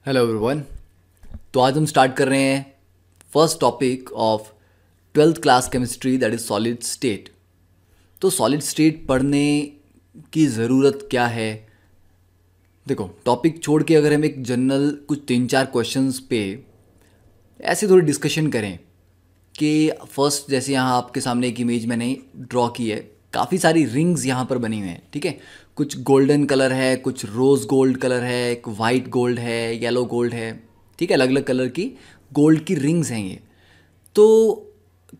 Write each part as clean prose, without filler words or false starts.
Hello everyone. तो आज हम स्टार्ट कर रहे हैं first topic of twelfth class chemistry, that is solid state. तो सॉलिड स्टेट पढ़ने की ज़रूरत क्या है? देखो, टॉपिक छोड़ के अगर हम एक जनरल कुछ 3-4 क्वेश्चंस पे ऐसे थोड़ी डिस्कशन करें कि फर्स्ट, जैसे यहाँ आपके सामने एक इमेज मैंने ड्रॉ की है, काफ़ी सारी रिंग्स यहाँ पर बनी हुई हैं, ठीक है। कुछ गोल्डन कलर है, कुछ रोज़ गोल्ड कलर है, एक वाइट गोल्ड है, येलो गोल्ड है, ठीक है। अलग अलग कलर की गोल्ड की रिंग्स हैं ये। तो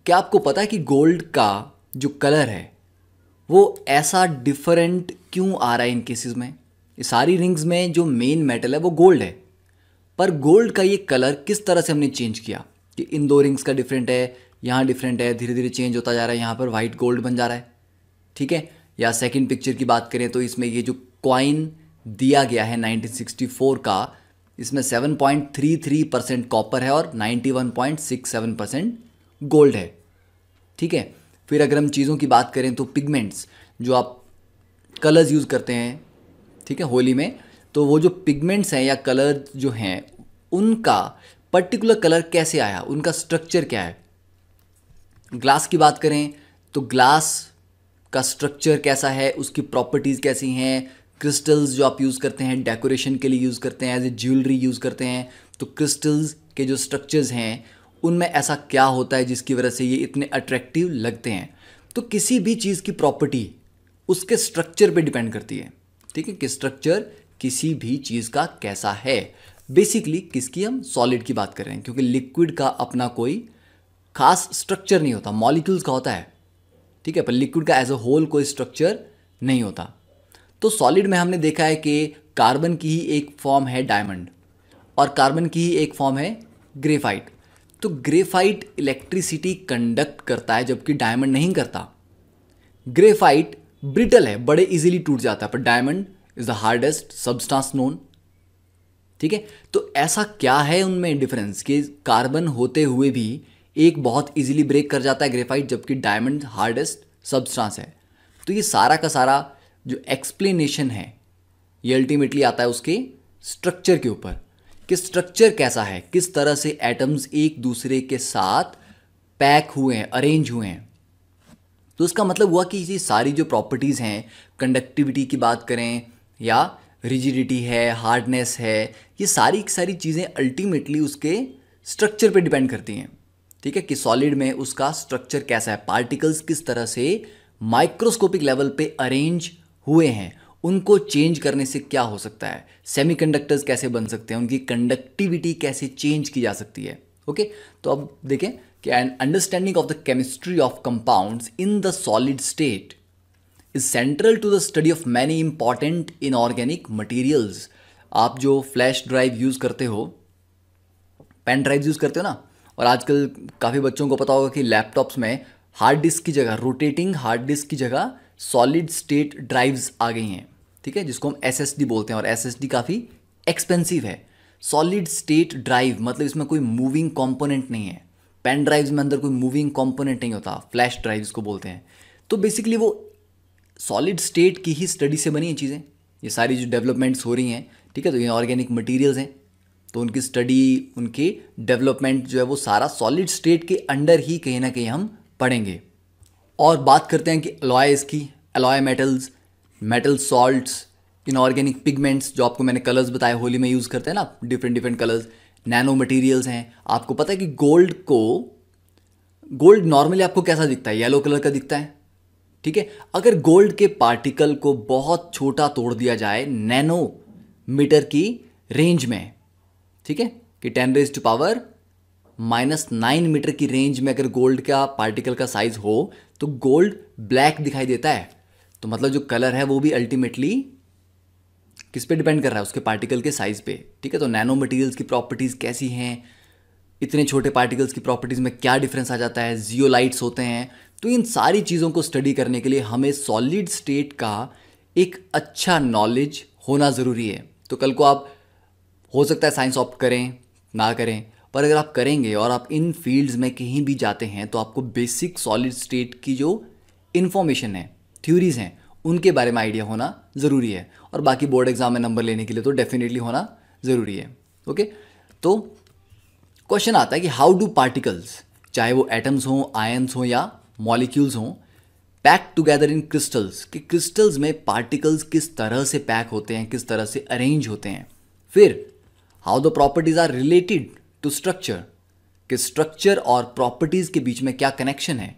क्या आपको पता है कि गोल्ड का जो कलर है वो ऐसा डिफरेंट क्यों आ रहा है इन केसेस में? ये सारी रिंग्स में जो मेन मेटल है वो गोल्ड है, पर गोल्ड का ये कलर किस तरह से हमने चेंज किया कि इन दो रिंग्स का डिफरेंट है, यहाँ डिफरेंट है, धीरे धीरे चेंज होता जा रहा है, यहाँ पर वाइट गोल्ड बन जा रहा है, ठीक है। या सेकंड पिक्चर की बात करें तो इसमें ये जो कॉइन दिया गया है 1964 का, इसमें 7.33% कॉपर है और 91.67% गोल्ड है, ठीक है। फिर अगर हम चीज़ों की बात करें तो पिगमेंट्स, जो आप कलर्स यूज़ करते हैं, ठीक है, होली में, तो वो जो पिगमेंट्स हैं या कलर जो हैं उनका पर्टिकुलर कलर कैसे आया, उनका स्ट्रक्चर क्या है। ग्लास की बात करें तो ग्लास का स्ट्रक्चर कैसा है, उसकी प्रॉपर्टीज़ कैसी हैं। क्रिस्टल्स जो आप यूज़ करते हैं डेकोरेशन के लिए यूज़ करते हैं, एज ए ज्वेलरी यूज़ करते हैं, तो क्रिस्टल्स के जो स्ट्रक्चर्स हैं उनमें ऐसा क्या होता है जिसकी वजह से ये इतने अट्रैक्टिव लगते हैं। तो किसी भी चीज़ की प्रॉपर्टी उसके स्ट्रक्चर पे डिपेंड करती है, ठीक है, कि स्ट्रक्चर किसी भी चीज़ का कैसा है। बेसिकली किसकी, हम सॉलिड की बात कर रहे हैं, क्योंकि लिक्विड का अपना कोई खास स्ट्रक्चर नहीं होता, मॉलिक्यूल्स का होता है, ठीक है, पर लिक्विड का एज अ होल कोई स्ट्रक्चर नहीं होता। तो सॉलिड में हमने देखा है कि कार्बन की ही एक फॉर्म है डायमंड और कार्बन की ही एक फॉर्म है ग्रेफाइट। तो ग्रेफाइट इलेक्ट्रिसिटी कंडक्ट करता है जबकि डायमंड नहीं करता। ग्रेफाइट ब्रिटल है, बड़े इजीली टूट जाता है, पर diamond is the hardest substance known, ठीक है। तो ऐसा क्या है उनमें डिफरेंस कि कार्बन होते हुए भी एक बहुत इजीली ब्रेक कर जाता है ग्रेफाइट, जबकि डायमंड हार्डेस्ट सब्सटेंस है। तो ये सारा का सारा जो एक्सप्लेनेशन है ये अल्टीमेटली आता है उसके स्ट्रक्चर के ऊपर, कि स्ट्रक्चर कैसा है, किस तरह से एटम्स एक दूसरे के साथ पैक हुए हैं, अरेंज हुए हैं। तो इसका मतलब हुआ कि ये सारी जो प्रॉपर्टीज़ हैं, कंडक्टिविटी की बात करें या रिजिडिटी है, हार्डनेस है, ये सारी की सारी चीज़ें अल्टीमेटली उसके स्ट्रक्चर पे डिपेंड करती हैं, ठीक है, कि सॉलिड में उसका स्ट्रक्चर कैसा है, पार्टिकल्स किस तरह से माइक्रोस्कोपिक लेवल पे अरेंज हुए हैं, उनको चेंज करने से क्या हो सकता है, सेमीकंडक्टर्स कैसे बन सकते हैं, उनकी कंडक्टिविटी कैसे चेंज की जा सकती है। ओके, तो अब देखें कि an understanding of the chemistry of compounds in the solid state is central to the study of many important inorganic materials. आप जो फ्लैश ड्राइव यूज़ करते हो, पेन ड्राइव यूज़ करते हो ना, और आजकल काफ़ी बच्चों को पता होगा कि लैपटॉप्स में हार्ड डिस्क की जगह, रोटेटिंग हार्ड डिस्क की जगह सॉलिड स्टेट ड्राइव्स आ गई हैं, ठीक है, जिसको हम एसएसडी बोलते हैं, और एसएसडी काफ़ी एक्सपेंसिव है। सॉलिड स्टेट ड्राइव मतलब इसमें कोई मूविंग कंपोनेंट नहीं है, पेन ड्राइव्स में अंदर कोई मूविंग कंपोनेंट नहीं होता, फ्लैश ड्राइव्स को बोलते हैं। तो बेसिकली वो सॉलिड स्टेट की ही स्टडी से बनी हैं चीज़ें, ये सारी जो डेवलपमेंट्स हो रही हैं, ठीक है। तो ये ऑर्गेनिक मटेरियल्स हैं, तो उनकी स्टडी, उनके डेवलपमेंट जो है वो सारा सॉलिड स्टेट के अंडर ही कहीं ना कहीं हम पढ़ेंगे। और बात करते हैं कि अलॉयज़ की, alloy metals, metal salts, inorganic pigments, जो आपको मैंने कलर्स बताए होली में यूज़ करते हैं ना, different different colours, nano materials हैं। आपको पता है कि गोल्ड नॉर्मली आपको कैसा दिखता है, येलो कलर का दिखता है, ठीक है। अगर गोल्ड के पार्टिकल को बहुत छोटा तोड़ दिया जाए नैनो मीटर की रेंज में, ठीक है, कि 10⁻⁻⁹ मीटर की रेंज में अगर गोल्ड का पार्टिकल का साइज हो तो गोल्ड ब्लैक दिखाई देता है। तो मतलब जो कलर है वो भी अल्टीमेटली किस पे डिपेंड कर रहा है, उसके पार्टिकल के साइज पे, ठीक है। तो नैनो मटेरियल्स की प्रॉपर्टीज़ कैसी हैं, इतने छोटे पार्टिकल्स की प्रॉपर्टीज़ में क्या डिफरेंस आ जाता है, जियोलाइट्स होते हैं। तो इन सारी चीज़ों को स्टडी करने के लिए हमें सॉलिड स्टेट का एक अच्छा नॉलेज होना ज़रूरी है। तो कल को आप, हो सकता है साइंस ऑप्ट करें ना करें, पर अगर आप करेंगे और आप इन फील्ड्स में कहीं भी जाते हैं तो आपको बेसिक सॉलिड स्टेट की जो इन्फॉर्मेशन है, थ्योरीज हैं, उनके बारे में आइडिया होना ज़रूरी है। और बाकी बोर्ड एग्जाम में नंबर लेने के लिए तो डेफिनेटली होना ज़रूरी है। ओके, तो क्वेश्चन आता है कि हाउ डू पार्टिकल्स, चाहे वो एटम्स हों, आयन्स हों या मॉलिक्यूल्स हों, पैक टुगेदर इन क्रिस्टल्स, कि क्रिस्टल्स में पार्टिकल्स किस तरह से पैक होते हैं, किस तरह से अरेंज होते हैं। फिर how the properties are related to structure, कि स्ट्रक्चर और प्रॉपर्टीज के बीच में क्या कनेक्शन है।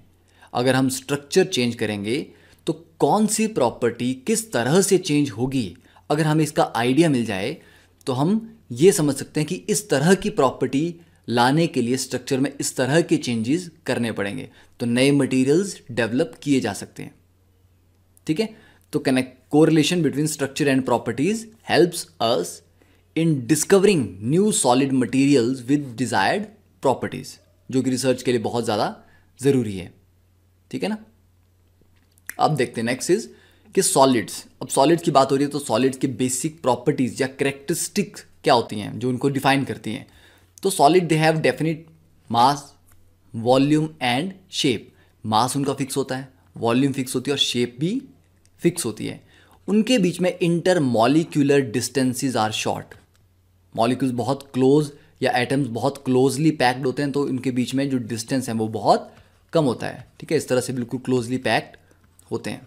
अगर हम स्ट्रक्चर चेंज करेंगे तो कौन सी प्रॉपर्टी किस तरह से चेंज होगी, अगर हमें इसका आइडिया मिल जाए तो हम ये समझ सकते हैं कि इस तरह की प्रॉपर्टी लाने के लिए स्ट्रक्चर में इस तरह के चेंजेस करने पड़ेंगे, तो नए मटेरियल्स डेवलप किए जा सकते हैं। ठीक है, तो connect correlation between structure and properties helps us in discovering new solid materials with desired properties, जो कि रिसर्च के लिए बहुत ज़्यादा ज़रूरी है। ठीक है ना। अब देखते हैं नेक्स्ट इज कि सॉलिड्स। अब सॉलिड्स की बात हो रही है तो सॉलिड्स की बेसिक प्रॉपर्टीज या कैरेक्टरिस्टिक क्या होती हैं जो उनको डिफाइन करती हैं। तो solid they have definite mass, volume and shape. Mass उनका फिक्स होता है, वॉल्यूम फिक्स होती है और शेप भी फिक्स होती है। उनके बीच में intermolecular distances are short. Molecules बहुत क्लोज या एटम्स बहुत क्लोजली पैक्ड होते हैं तो उनके बीच में जो डिस्टेंस है वो बहुत कम होता है। ठीक है, इस तरह से बिल्कुल क्लोजली पैक्ड होते हैं।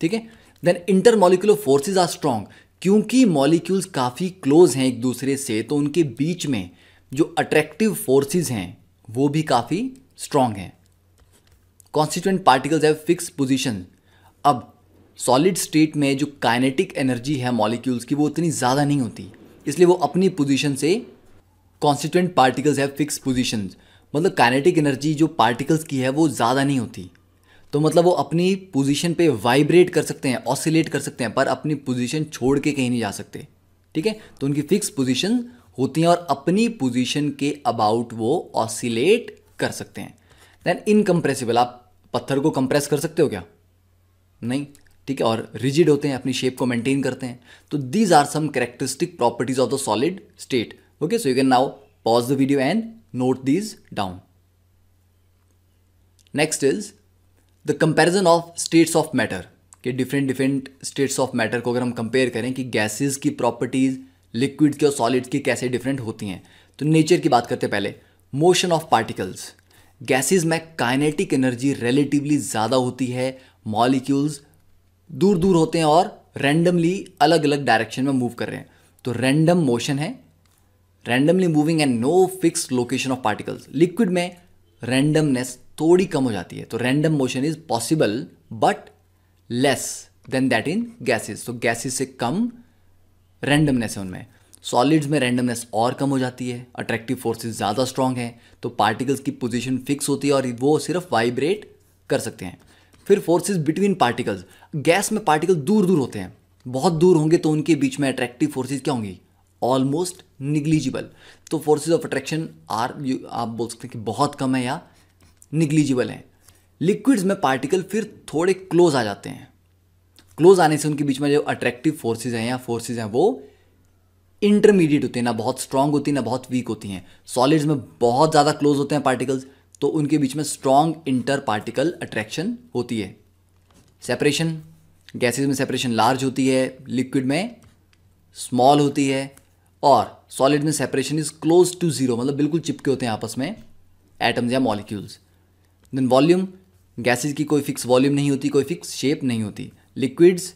ठीक है, then intermolecular forces are strong. क्योंकि मॉलिक्यूल्स काफ़ी क्लोज हैं एक दूसरे से तो उनके बीच में जो अट्रैक्टिव फोर्सेज हैं वो भी काफ़ी स्ट्रॉन्ग हैं। Constituent particles have fix position. अब सॉलिड स्टेट में जो काइनेटिक एनर्जी है मॉलिक्यूल्स की वो उतनी ज़्यादा नहीं होती, इसलिए वो अपनी पोजीशन से, constituent particles have fix positions, मतलब काइनेटिक एनर्जी जो पार्टिकल्स की है वो ज़्यादा नहीं होती, तो मतलब वो अपनी पोजीशन पे वाइब्रेट कर सकते हैं, ऑसिलेट कर सकते हैं, पर अपनी पोजीशन छोड़ के कहीं नहीं जा सकते। ठीक है, तो उनकी फिक्स पोजीशन होती हैं और अपनी पोजीशन के अबाउट वो ऑसिलेट कर सकते हैं। देन इनकम्प्रेसिबल, आप पत्थर को कंप्रेस कर सकते हो क्या? नहीं। ठीक है, और रिजिड होते हैं, अपनी शेप को मेंटेन करते हैं। तो these are some characteristic properties of the solid state. Okay, so you can now pause the video and note these down. Next is the comparison of states of matter, के different states of matter को अगर हम compare करें कि gases की properties liquids की और solids की कैसे डिफरेंट होती हैं। तो नेचर की बात करते हैं पहले। मोशन ऑफ पार्टिकल्स, गैसेस में काइनेटिक एनर्जी रिलेटिवली ज़्यादा होती है, मॉलिक्यूल्स दूर दूर होते हैं और रैंडमली अलग अलग डायरेक्शन में मूव कर रहे हैं, तो रैंडम मोशन है, randomly moving and no fix location of particles. Liquid में रैंडमनेस थोड़ी कम हो जाती है, तो random motion is possible but less than that in gases. तो गैसेस से कम रैंडमनेस है उनमें। सॉलिड्स में रैंडमनेस और कम हो जाती है, अट्रैक्टिव फोर्सेस ज़्यादा स्ट्रांग है, तो पार्टिकल्स की पोजीशन फिक्स होती है और वो सिर्फ वाइब्रेट कर सकते हैं। फिर फोर्सेस बिटवीन पार्टिकल्स, गैस में पार्टिकल दूर दूर होते हैं, बहुत दूर होंगे तो उनके बीच में अट्रैक्टिव फोर्सेस क्या होंगी? Almost negligible. तो फोर्सेस ऑफ अट्रैक्शन आर, आप बोल सकते हैं कि बहुत कम है या निग्लिजिबल है। लिक्विड्स में पार्टिकल फिर थोड़े क्लोज आ जाते हैं, क्लोज आने से उनके बीच में जो अट्रैक्टिव फोर्सेस हैं या फोर्सेस हैं वो इंटरमीडिएट होती हैं, ना बहुत स्ट्रांग होती हैं ना बहुत वीक होती हैं। सॉलिड्स में बहुत ज़्यादा क्लोज होते हैं पार्टिकल्स, तो उनके बीच में स्ट्रांग इंटर पार्टिकल अट्रैक्शन होती है। सेपरेशन, गैसेस में सेपरेशन लार्ज होती है, लिक्विड में स्मॉल होती है, और सॉलिड में separation is close to zero, मतलब बिल्कुल चिपके होते हैं आपस में एटम्स या मॉलिक्यूल्स। देन वॉल्यूम, गैसेस की कोई फिक्स वॉल्यूम नहीं होती, कोई फिक्स शेप नहीं होती। लिक्विड्स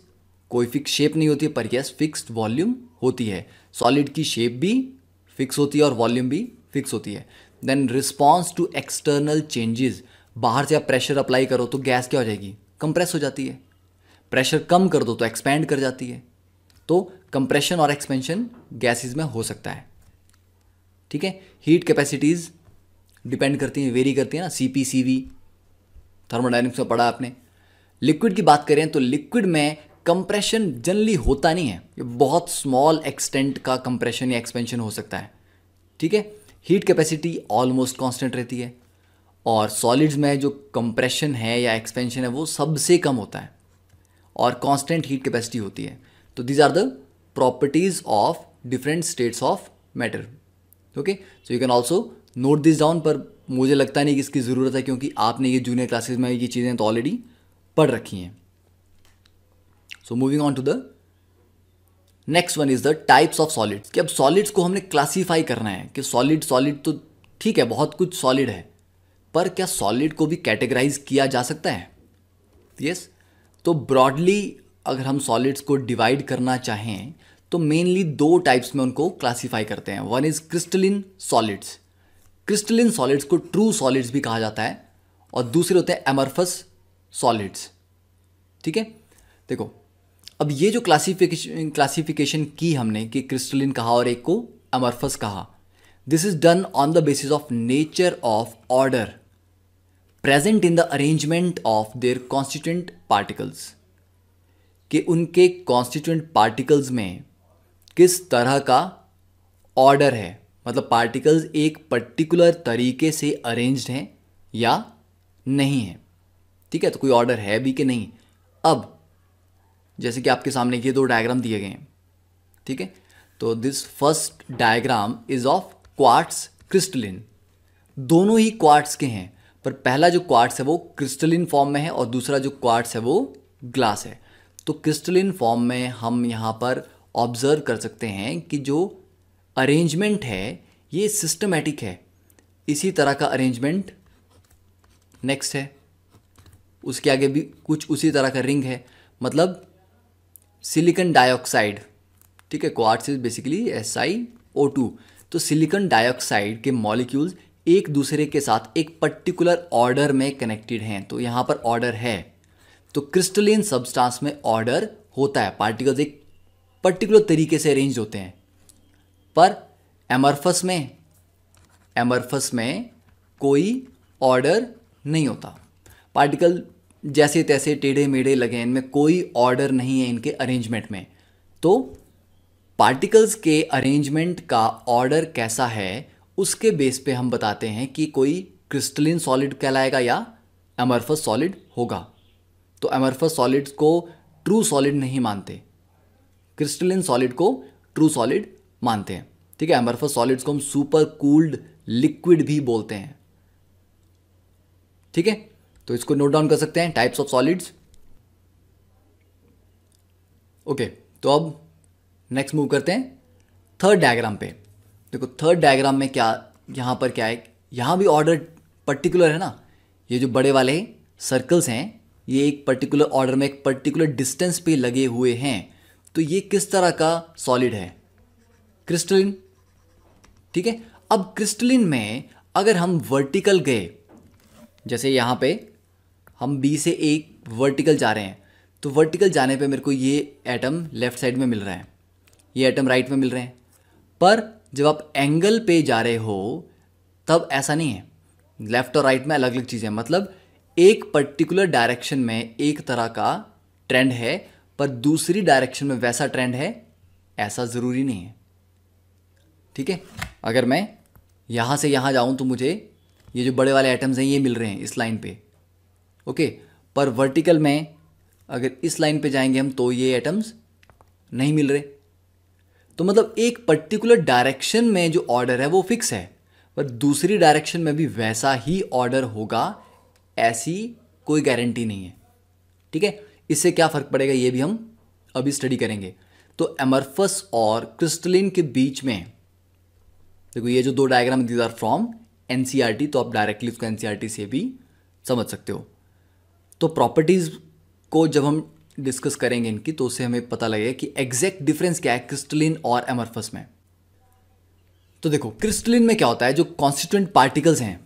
कोई फिक्स शेप नहीं होती है पर यस फिक्स्ड वॉल्यूम होती है। सॉलिड की शेप भी फिक्स होती है और वॉल्यूम भी फिक्स होती है। Then response to external changes, बाहर से आप प्रेशर अप्लाई करो तो गैस क्या हो जाएगी? कंप्रेस हो जाती है। प्रेशर कम कर दो तो एक्सपैंड कर जाती है। तो कंप्रेशन और एक्सपेंशन गैसेस में हो सकता है। ठीक है, हीट कैपेसिटीज डिपेंड करती हैं, वेरी करती है ना, सीपी सीवी थर्मोडायनेमिक्स में पढ़ा आपने। लिक्विड की बात करें तो लिक्विड में कंप्रेशन जनरली होता नहीं है, ये बहुत स्मॉल एक्सटेंट का कंप्रेशन या एक्सपेंशन हो सकता है। ठीक है, हीट कैपेसिटी ऑलमोस्ट कांस्टेंट रहती है, और सॉलिड्स में जो कंप्रेशन है या एक्सपेंशन है वो सबसे कम होता है और कांस्टेंट हीट कैपेसिटी होती है। तो these are the properties of different states of matter. Okay, so you can also note this down, पर मुझे लगता नहीं कि इसकी ज़रूरत है क्योंकि आपने ये जूनियर क्लासेस में ये चीज़ें तो ऑलरेडी पढ़ रखी हैं। So moving on to the next one is the types of solids, कि अब सॉलिड्स को हमने क्लासीफाई करना है कि सॉलिड सॉलिड तो ठीक है, बहुत कुछ सॉलिड है, पर क्या सॉलिड को भी कैटेगराइज किया जा सकता है? यस। तो ब्रॉडली अगर हम सॉलिड्स को डिवाइड करना चाहें तो मेनली दो टाइप्स में उनको क्लासीफाई करते हैं। One is crystalline solids, crystalline solids को ट्रू सॉलिड्स भी कहा जाता है, और दूसरे होते हैं एमरफस सॉलिड्स। ठीक है, देखो अब ये जो क्लासिफिकेशन की हमने कि क्रिस्टलिन कहा और एक को अमरफस कहा, this is done on the basis of nature of order present in the arrangement of their constituent particles, कि उनके कॉन्स्टिट्यूएंट पार्टिकल्स में किस तरह का ऑर्डर है, मतलब पार्टिकल्स एक पर्टिकुलर तरीके से अरेंज्ड हैं या नहीं है। ठीक है, तो कोई ऑर्डर है भी कि नहीं। अब जैसे कि आपके सामने ये दो डायग्राम दिए गए हैं, ठीक है, तो this first diagram is of quartz crystalline, दोनों ही क्वार्ट्स के हैं, पर पहला जो क्वार्ट्स है वो क्रिस्टलिन फॉर्म में है और दूसरा जो क्वार्ट्स है वो ग्लास है। तो क्रिस्टलिन फॉर्म में हम यहाँ पर ऑब्जर्व कर सकते हैं कि जो अरेंजमेंट है ये सिस्टमेटिक है, इसी तरह का अरेंजमेंट नेक्स्ट है, उसके आगे भी कुछ उसी तरह का रिंग है, मतलब सिलिकॉन डाइऑक्साइड। ठीक है, क्वार्ट्ज इज बेसिकली SiO2। तो सिलिकॉन डाइऑक्साइड के मॉलिक्यूल्स एक दूसरे के साथ एक पर्टिकुलर ऑर्डर में कनेक्टेड हैं, तो यहाँ पर ऑर्डर है। तो क्रिस्टलिन सब्सटेंस में ऑर्डर होता है, पार्टिकल्स एक पर्टिकुलर तरीके से अरेंज होते हैं। पर एमरफस में कोई ऑर्डर नहीं होता, पार्टिकल जैसे तैसे टेढ़े मेढ़े लगे हैं, इनमें कोई ऑर्डर नहीं है इनके अरेंजमेंट में। तो पार्टिकल्स के अरेंजमेंट का ऑर्डर कैसा है उसके बेस पे हम बताते हैं कि कोई क्रिस्टलिन सॉलिड कहलाएगा या एमरफस सॉलिड होगा। तो एमरफस सॉलिड्स को ट्रू सॉलिड नहीं मानते, क्रिस्टलिन सॉलिड को ट्रू सॉलिड मानते हैं। ठीक है, एमरफस सॉलिड्स को हम सुपर कूल्ड लिक्विड भी बोलते हैं। ठीक है, तो इसको नोट डाउन कर सकते हैं, टाइप्स ऑफ सॉलिड्स। ओके, तो अब नेक्स्ट मूव करते हैं थर्ड डायग्राम पे। देखो थर्ड डायग्राम में क्या, यहाँ पर क्या है, यहाँ भी ऑर्डर पर्टिकुलर है ना, ये जो बड़े वाले सर्कल्स हैं ये एक पर्टिकुलर ऑर्डर में एक पर्टिकुलर डिस्टेंस पे लगे हुए हैं। तो ये किस तरह का सॉलिड है? क्रिस्टलिन। ठीक है, अब क्रिस्टलिन में अगर हम वर्टिकल गए, जैसे यहाँ पे हम B से एक वर्टिकल जा रहे हैं, तो वर्टिकल जाने पे मेरे को ये एटम लेफ्ट साइड में मिल रहा है, ये एटम राइट में मिल रहे हैं। पर जब आप एंगल पे जा रहे हो तब ऐसा नहीं है, लेफ्ट और राइट में अलग अलग चीज़ें, मतलब एक पर्टिकुलर डायरेक्शन में एक तरह का ट्रेंड है पर दूसरी डायरेक्शन में वैसा ट्रेंड है, ऐसा ज़रूरी नहीं है। ठीक है, अगर मैं यहाँ से यहाँ जाऊँ तो मुझे ये जो बड़े वाले एटम्स हैं ये मिल रहे हैं इस लाइन पे, ओके, पर वर्टिकल में अगर इस लाइन पे जाएंगे हम तो ये एटम्स नहीं मिल रहे। तो मतलब एक पर्टिकुलर डायरेक्शन में जो ऑर्डर है वो फिक्स है, पर दूसरी डायरेक्शन में भी वैसा ही ऑर्डर होगा, ऐसी कोई गारंटी नहीं है। ठीक है, इससे क्या फ़र्क पड़ेगा ये भी हम अभी स्टडी करेंगे। तो एमरफस और क्रिस्टलिन के बीच में देखो ये जो दो diagram these are from NCERT, तो आप डायरेक्टली उसको NCERT से भी समझ सकते हो। तो प्रॉपर्टीज़ को जब हम डिस्कस करेंगे इनकी, तो उससे हमें पता लगेगा कि एग्जैक्ट डिफरेंस क्या है क्रिस्टलिन और एमरफस में। तो देखो क्रिस्टलिन में क्या होता है, जो कॉन्स्टिट्यूएंट पार्टिकल्स हैं,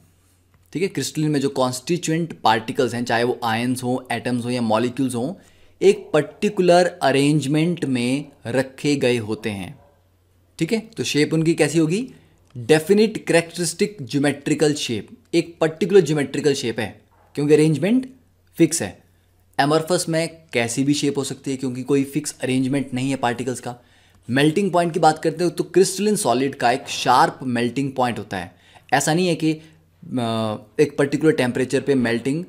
ठीक है, क्रिस्टलिन में जो कॉन्स्टिट्यूएंट पार्टिकल्स हैं, चाहे वो आयंस हो, एटम्स हो या मॉलिक्यूल्स हो, एक पर्टिकुलर अरेंजमेंट में रखे गए होते हैं। ठीक है, तो शेप उनकी कैसी होगी? डेफिनिट कैरेक्टरिस्टिक ज्योमेट्रिकल शेप, एक पर्टिकुलर ज्योमेट्रिकल शेप है क्योंकि अरेंजमेंट फिक्स है। एमरफस में कैसी भी शेप हो सकती है क्योंकि कोई फिक्स अरेंजमेंट नहीं है पार्टिकल्स का। मेल्टिंग पॉइंट की बात करते हो तो क्रिस्टलिन सॉलिड का एक शार्प मेल्टिंग पॉइंट होता है। ऐसा नहीं है कि एक पर्टिकुलर टेम्परेचर पे मेल्टिंग,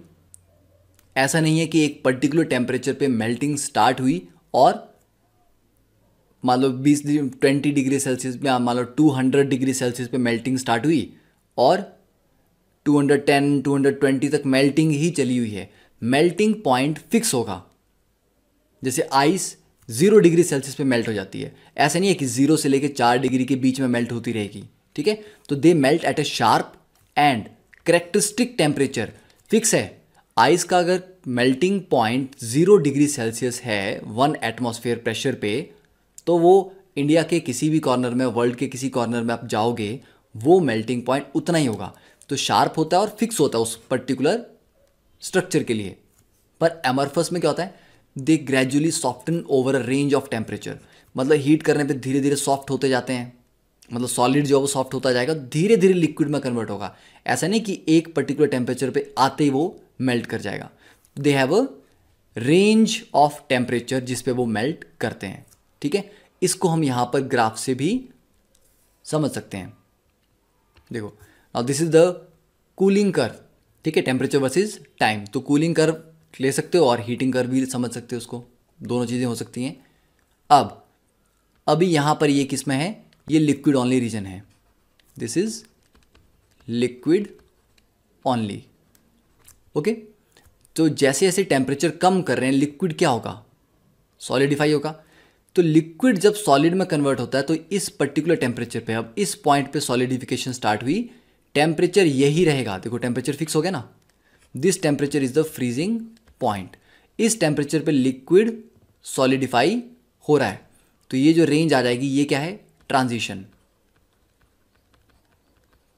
ऐसा नहीं है कि एक पर्टिकुलर टेम्परेचर पे मेल्टिंग स्टार्ट हुई और मान लो 20 डिग्री सेल्सियस में, मान लो 200 डिग्री सेल्सियस पे मेल्टिंग स्टार्ट हुई और 210 220 तक मेल्टिंग ही चली हुई है। मेल्टिंग पॉइंट फिक्स होगा। जैसे आइस 0 डिग्री सेल्सियस पे मेल्ट हो जाती है। ऐसा नहीं है कि 0 से लेके 4 डिग्री के बीच में मेल्ट होती रहेगी, ठीक है। तो they melt at a sharp and characteristic temperature. Fix है, आइस का अगर मेल्टिंग पॉइंट 0 डिग्री सेल्सियस है 1 एटमॉस्फेयर प्रेशर पे, तो वो इंडिया के किसी भी कॉर्नर में, वर्ल्ड के किसी कॉर्नर में आप जाओगे, वो मेल्टिंग पॉइंट उतना ही होगा। तो शार्प होता है और फिक्स होता है उस पर्टिकुलर स्ट्रक्चर के लिए। पर एमरफस में क्या होता है, they gradually soften over a range of temperature. मतलब हीट करने पे धीरे धीरे सॉफ्ट होते जाते हैं, मतलब सॉलिड जो है वो सॉफ्ट होता जाएगा, धीरे धीरे लिक्विड में कन्वर्ट होगा। ऐसा नहीं कि एक पर्टिकुलर टेम्परेचर पे आते ही वो मेल्ट कर जाएगा। They have a range of temperature जिस पे वो मेल्ट करते हैं, ठीक है। इसको हम यहाँ पर ग्राफ से भी समझ सकते हैं। देखो, now this is the cooling curve, ठीक है, टेम्परेचर वर्सेस टाइम। तो कूलिंग कर्व ले सकते हो और हीटिंग कर्व भी समझ सकते हो, उसको दोनों चीज़ें हो सकती हैं। अब अभी यहाँ पर ये किस में है, ये लिक्विड ओनली रीजन है। This is liquid only, okay. तो जैसे जैसे टेम्परेचर कम कर रहे हैं, लिक्विड क्या होगा, सॉलिडिफाई होगा। तो लिक्विड जब सॉलिड में कन्वर्ट होता है तो इस पर्टिकुलर टेम्परेचर पे, अब इस पॉइंट पे सॉलिडिफिकेशन स्टार्ट हुई, टेम्परेचर यही रहेगा। देखो टेम्परेचर फिक्स हो गया ना, this temperature is the freezing point. इस टेम्परेचर पे लिक्विड सॉलिडिफाई हो रहा है, तो ये जो रेंज आ जाएगी ये क्या है, ट्रांजिशन,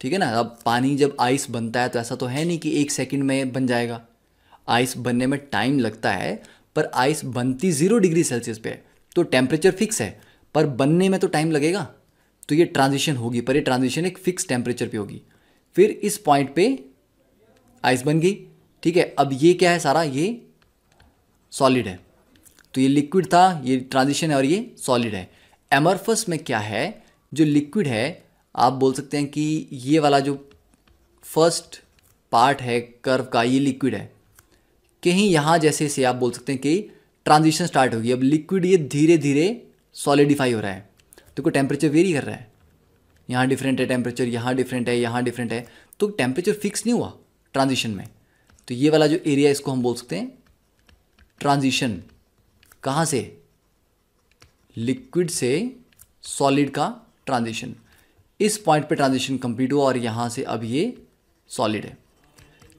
ठीक है ना। अब पानी जब आइस बनता है तो ऐसा तो है नहीं कि 1 सेकंड में बन जाएगा, आइस बनने में टाइम लगता है। पर आइस बनती 0 डिग्री सेल्सियस पे है, तो टेम्परेचर फिक्स है, पर बनने में तो टाइम लगेगा। तो ये ट्रांजिशन होगी, पर ये ट्रांजिशन एक फिक्स टेम्परेचर पे होगी। फिर इस पॉइंट पे आइस बन गई, ठीक है। अब ये क्या है, सारा ये सॉलिड है। तो ये लिक्विड था, ये ट्रांजिशन है और ये सॉलिड है। एमरफस में क्या है, जो लिक्विड है, आप बोल सकते हैं कि ये वाला जो फर्स्ट पार्ट है कर्व का, ये लिक्विड है। कहीं यहाँ जैसे से आप बोल सकते हैं कि ट्रांजिशन स्टार्ट होगी। अब लिक्विड ये धीरे धीरे सॉलिडिफाई हो रहा है, तो कोई टेम्परेचर वेरी कर रहा है, यहाँ डिफरेंट है टेम्परेचर, यहाँ डिफरेंट है, यहाँ डिफरेंट है, तो टेम्परेचर फिक्स नहीं हुआ ट्रांजिशन में। तो ये वाला जो एरिया, इसको हम बोल सकते हैं ट्रांजिशन। कहाँ से, लिक्विड से सॉलिड का ट्रांजिशन। इस पॉइंट पे ट्रांजिशन कंप्लीट हुआ और यहाँ से अब ये सॉलिड है।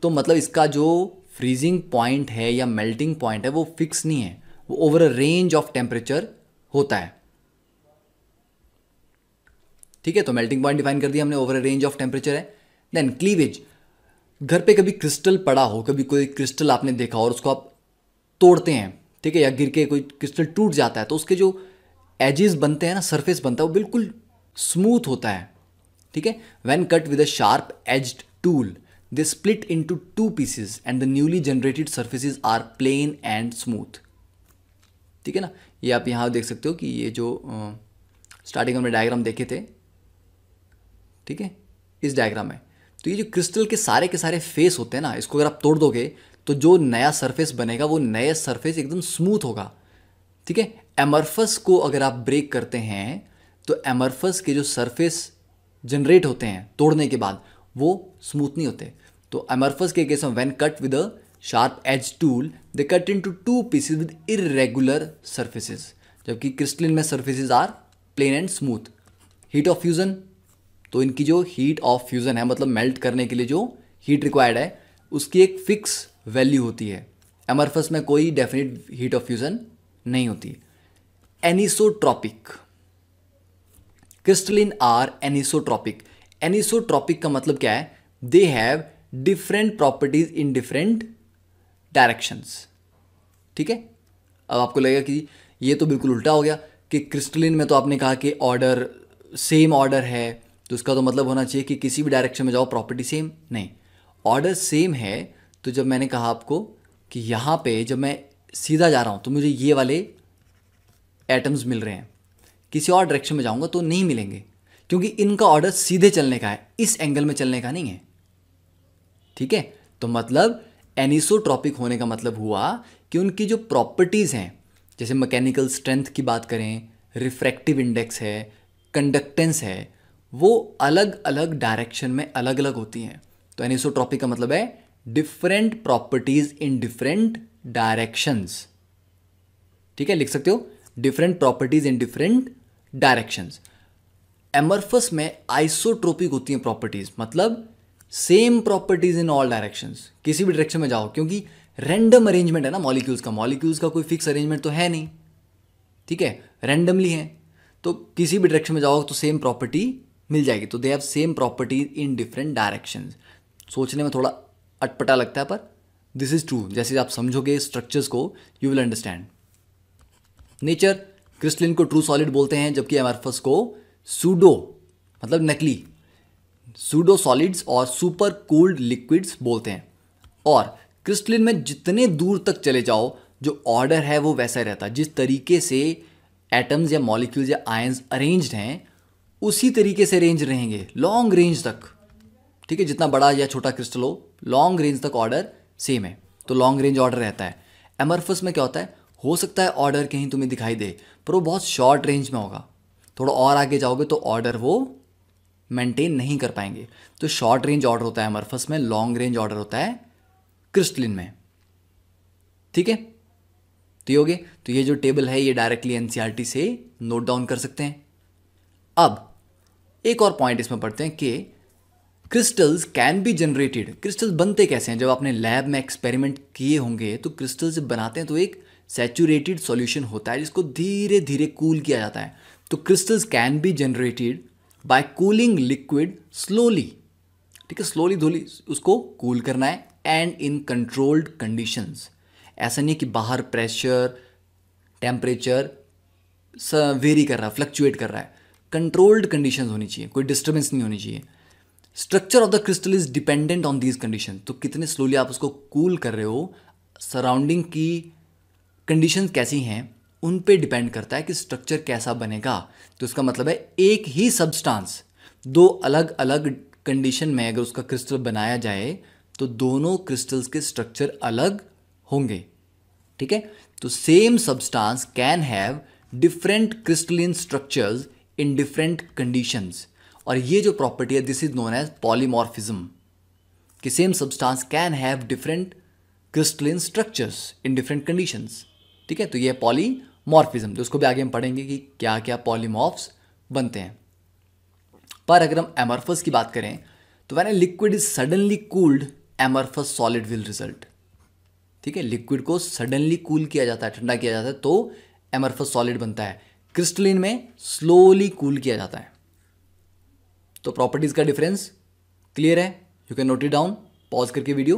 तो मतलब इसका जो फ्रीजिंग पॉइंट है या मेल्टिंग पॉइंट है वो फिक्स नहीं है, वो over a range of temperature होता है, ठीक है। तो मेल्टिंग पॉइंट डिफाइन कर दिया हमने, over a range of temperature है। देन क्लीवेज, घर पे कभी क्रिस्टल पड़ा हो, कभी कोई क्रिस्टल आपने देखा और उसको आप तोड़ते हैं, ठीक है, या गिर के कोई क्रिस्टल टूट जाता है, तो उसके जो एजेस बनते हैं ना, सरफेस बनता है, वो बिल्कुल स्मूथ होता है, ठीक है। When cut with a sharp edged tool they split into 2 pieces and the newly generated surfaces are plane and smooth, ठीक है ना। ये आप यहाँ देख सकते हो कि ये जो स्टार्टिंग में डायग्राम देखे थे, ठीक है, इस डायग्राम में, तो ये जो क्रिस्टल के सारे फेस होते हैं ना, इसको अगर आप तोड़ दोगे तो जो नया सरफेस बनेगा वो नया सरफेस एकदम स्मूथ होगा, ठीक है। एमरफस को अगर आप ब्रेक करते हैं तो एमरफस के जो सरफेस जनरेट होते हैं तोड़ने के बाद वो स्मूथ नहीं होते। तो एमरफस के केस में when cut with a sharp edge tool they cut into 2 pieces with irregular surfaces, जबकि क्रिस्टलिन में surfaces are plane and smooth. Heat of fusion, तो इनकी जो हीट ऑफ फ्यूजन है, मतलब मेल्ट करने के लिए जो हीट रिक्वायर्ड है, उसकी एक फिक्स वैल्यू होती है। एमरफस में कोई डेफिनेट हीट ऑफ फ्यूजन नहीं होती। Anisotropic, crystalline are anisotropic. Anisotropic का मतलब क्या है, they have different properties in different directions, ठीक है। अब आपको लगेगा कि ये तो बिल्कुल उल्टा हो गया कि क्रिस्टलिन में तो आपने कहा कि ऑर्डर सेम ऑर्डर है, तो उसका तो मतलब होना चाहिए कि किसी भी डायरेक्शन में जाओ प्रॉपर्टी सेम, नहीं, ऑर्डर सेम है। तो जब मैंने कहा आपको कि यहाँ पे जब मैं सीधा जा रहा हूँ तो मुझे ये वाले एटम्स मिल रहे हैं, किसी और डायरेक्शन में जाऊँगा तो नहीं मिलेंगे, क्योंकि इनका ऑर्डर सीधे चलने का है, इस एंगल में चलने का नहीं है, ठीक है। तो मतलब एनिसोट्रॉपिक होने का मतलब हुआ कि उनकी जो प्रॉपर्टीज़ हैं, जैसे मैकेनिकल स्ट्रेंथ की बात करें, रिफ्रैक्टिव इंडेक्स है, कंडक्टेंस है, वो अलग अलग डायरेक्शन में अलग अलग होती हैं। तो एनिसोट्रॉपिक का मतलब है different properties in different directions, ठीक है, लिख सकते हो different properties in different directions. Amorphous में आइसोट्रोपिक होती हैं प्रॉपर्टीज, मतलब same properties in all directions, किसी भी डायरेक्शन में जाओ, क्योंकि रैंडम अरेंजमेंट है ना मॉलिक्यूल्स का कोई फिक्स अरेंजमेंट तो है नहीं, ठीक है, रैंडमली है, तो किसी भी डायरेक्शन में जाओ तो सेम प्रॉपर्टी मिल जाएगी। तो they have same property in different directions. सोचने में थोड़ा अटपटा लगता है, पर दिस इज ट्रू। जैसे आप समझोगे स्ट्रक्चर्स को, you will understand. Nature crystalline को ट्रू सॉलिड बोलते हैं, जबकि एमरफस को सूडो, मतलब नकली, सूडो सॉलिड्स और सुपर कूल्ड लिक्विड्स बोलते हैं। और क्रिस्टलिन में जितने दूर तक चले जाओ, जो ऑर्डर है वो वैसा ही रहता है। जिस तरीके से एटम्स या मॉलिक्यूल्स या आयंस अरेंज्ड हैं, उसी तरीके से अरेंज रहेंगे लॉन्ग रेंज तक, ठीक है। जितना बड़ा या छोटा क्रिस्टल हो, लॉन्ग रेंज तक ऑर्डर सेम है, तो लॉन्ग रेंज ऑर्डर रहता है। एमरफस में क्या होता है, हो सकता है ऑर्डर कहीं तुम्हें दिखाई दे, पर वो बहुत शॉर्ट रेंज में होगा। थोड़ा और आगे जाओगे तो ऑर्डर वो मेंटेन नहीं कर पाएंगे। तो शॉर्ट रेंज ऑर्डर होता है एमरफस में, लॉन्ग रेंज ऑर्डर होता है क्रिस्टलिन में, ठीक है। तो ये हो गए। तो ये जो टेबल है ये डायरेक्टली एनसीईआरटी से नोट डाउन कर सकते हैं। अब एक और पॉइंट इसमें पढ़ते हैं कि crystals can be generated. Crystals बनते कैसे हैं? जब आपने लैब में एक्सपेरिमेंट किए होंगे तो क्रिस्टल्स जब बनाते हैं तो एक सैचुरेटेड सॉल्यूशन होता है जिसको धीरे धीरे कूल किया जाता है। तो crystals can be generated by cooling liquid slowly, ठीक है, स्लोली धोली उसको कूल करना है, एंड इन कंट्रोल्ड कंडीशंस। ऐसा नहीं कि बाहर प्रेशर टेम्परेचर वेरी कर रहा है, फ्लक्चुएट कर रहा है, कंट्रोल्ड कंडीशंस होनी चाहिए, कोई डिस्टर्बेंस नहीं होनी चाहिए। Structure of the crystal is dependent on these condition. तो कितने स्लोली आप उसको कूल कर रहे हो, सराउंडिंग की कंडीशंस कैसी हैं, उन पे डिपेंड करता है कि स्ट्रक्चर कैसा बनेगा। तो इसका मतलब है एक ही सब्सटेंस दो अलग अलग कंडीशन में अगर उसका क्रिस्टल बनाया जाए तो दोनों क्रिस्टल्स के स्ट्रक्चर अलग होंगे, ठीक है। तो same substance can have different crystalline structures in different conditions. और ये जो प्रॉपर्टी है this is known as polymorphism, कि same substance can have different crystalline structures in different conditions, ठीक है। तो ये पॉलीमॉर्फिज्म, तो उसको भी आगे हम पढ़ेंगे कि क्या क्या पॉलीमॉर्फ्स बनते हैं। पर अगर हम एमरफस की बात करें तो when a liquid is suddenly cooled amorphous solid will result, ठीक है। लिक्विड को सडनली कूल किया जाता है, ठंडा किया जाता है, तो एमरफस सॉलिड बनता है। क्रिस्टलिन में स्लोली कूल किया जाता है। तो प्रॉपर्टीज का डिफरेंस क्लियर है, you can note it down, pause करके वीडियो